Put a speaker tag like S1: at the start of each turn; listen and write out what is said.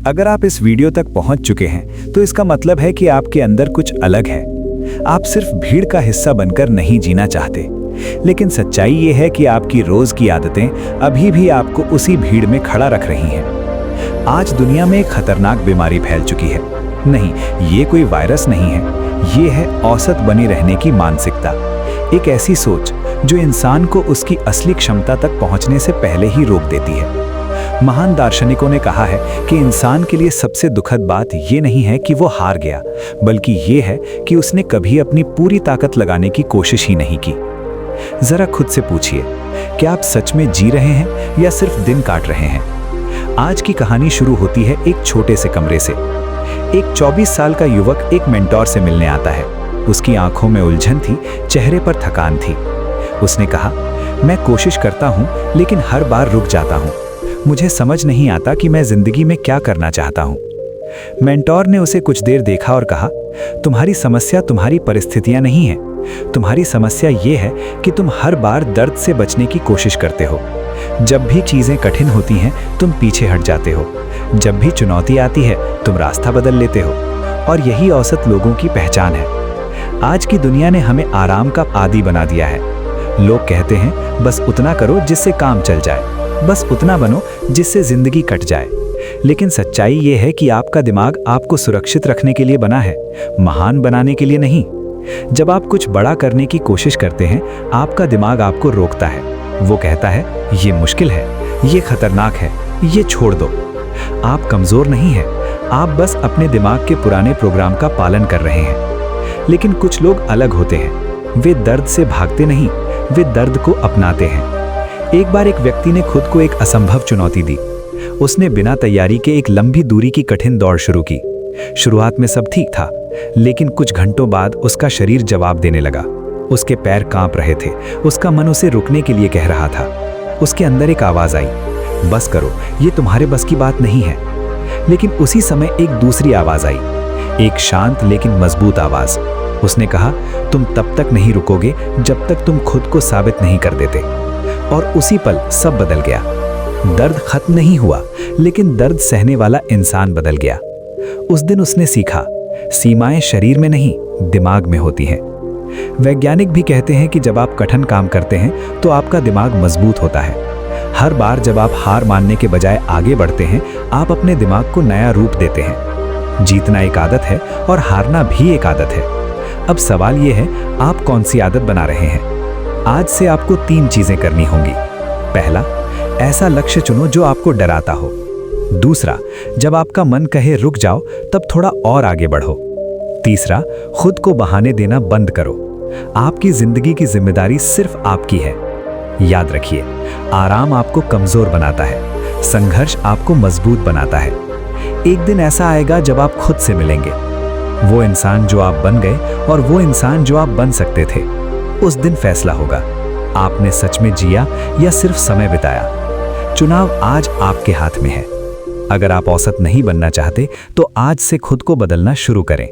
S1: अगर आप इस वीडियो तक पहुंच चुके हैं तो इसका मतलब है कि आपके अंदर कुछ अलग है। आप सिर्फ भीड़ का हिस्सा बनकर नहीं जीना चाहते, लेकिन सच्चाई ये है कि आपकी रोज की आदतें अभी भी आपको उसी भीड़ में खड़ा रख रही हैं। आज दुनिया में एक खतरनाक बीमारी फैल चुकी है। नहीं, ये कोई वायरस नहीं है, ये है औसत बने रहने की मानसिकता। एक ऐसी सोच जो इंसान को उसकी असली क्षमता तक पहुंचने से पहले ही रोक देती है। महान दार्शनिकों ने कहा है कि इंसान के लिए सबसे दुखद बात ये नहीं है कि वो हार गया, बल्कि ये है कि उसने कभी अपनी पूरी ताकत लगाने की कोशिश ही नहीं की। जरा खुद से पूछिए, क्या आप सच में जी रहे हैं या सिर्फ दिन काट रहे हैं? आज की कहानी शुरू होती है एक छोटे से कमरे से। एक 24 साल का युवक एक मेंटोर से मिलने आता है। उसकी आंखों में उलझन थी, चेहरे पर थकान थी। उसने कहा, मैं कोशिश करता हूं, लेकिन हर बार रुक जाता हूं। मुझे समझ नहीं आता कि मैं जिंदगी में क्या करना चाहता हूं। मेंटोर ने उसे कुछ देर देखा और कहा, तुम्हारी समस्या तुम्हारी परिस्थितियां नहीं है। तुम्हारी समस्या ये है कि तुम हर बार दर्द से बचने की कोशिश करते हो। जब भी चीजें कठिन होती हैं, तुम पीछे हट जाते हो। जब भी चुनौती आती है, तुम रास्ता बदल लेते हो। और यही औसत लोगों की पहचान है। आज की दुनिया ने हमें आराम का आदी बना दिया है। लोग कहते हैं, बस उतना करो जिससे काम चल जाए, बस उतना बनो जिससे जिंदगी कट जाए। लेकिन सच्चाई ये है कि आपका दिमाग आपको सुरक्षित रखने के लिए बना है, महान बनाने के लिए नहीं। जब आप कुछ बड़ा करने की कोशिश करते हैं, आपका दिमाग आपको रोकता है। वो कहता है, ये मुश्किल है, ये खतरनाक है, ये छोड़ दो। आप कमजोर नहीं हैं, आप बस अपने दिमाग के पुराने प्रोग्राम का पालन कर रहे हैं। लेकिन कुछ लोग अलग होते हैं। वे दर्द से भागते नहीं, वे दर्द को अपनाते हैं। एक बार एक व्यक्ति ने खुद को एक असंभव चुनौती दी। उसने बिना तैयारी के एक लंबी दूरी की कठिन दौड़ शुरू की। शुरुआत में सब ठीक था, लेकिन कुछ घंटों बाद उसका शरीर जवाब देने लगा। उसके पैर कांप रहे थे, उसका मन उसे रुकने के लिए कह रहा था। उसके अंदर एक आवाज आई, बस करो, ये तुम्हारे बस की बात नहीं है। लेकिन उसी समय एक दूसरी आवाज आई, एक शांत लेकिन मजबूत आवाज। उसने कहा, तुम तब तक नहीं रुकोगे जब तक तुम खुद को साबित नहीं कर देते। और उसी पल सब बदल गया। दर्द खत्म नहीं हुआ, लेकिन दर्द सहने वाला इंसान बदल गया। उस दिन उसने सीखा, सीमाएं शरीर में नहीं, दिमाग में होती हैं। वैज्ञानिक भी कहते हैं कि जब आप कठिन काम करते हैं तो आपका दिमाग मजबूत होता है। हर बार जब आप हार मानने के बजाय आगे बढ़ते हैं, आप अपने दिमाग को नया रूप देते हैं। जीतना एक आदत है और हारना भी एक आदत है। अब सवाल यह है, आप कौन सी आदत बना रहे हैं? आज से आपको 3 चीजें करनी होंगी। पहला, ऐसा लक्ष्य चुनो जो आपको डराता हो। दूसरा, जब आपका मन कहे रुक जाओ, तब थोड़ा और आगे बढ़ो। तीसरा, खुद को बहाने देना बंद करो। आपकी जिंदगी की जिम्मेदारी सिर्फ आपकी है। याद रखिए, आराम आपको कमजोर बनाता है, संघर्ष आपको मजबूत बनाता है। एक दिन ऐसा आएगा जब आप खुद से मिलेंगे। वो इंसान जो आप बन गए और वो इंसान जो आप बन सकते थे। उस दिन फैसला होगा, आपने सच में जिया या सिर्फ समय बिताया। चुनाव आज आपके हाथ में है। अगर आप औसत नहीं बनना चाहते, तो आज से खुद को बदलना शुरू करें।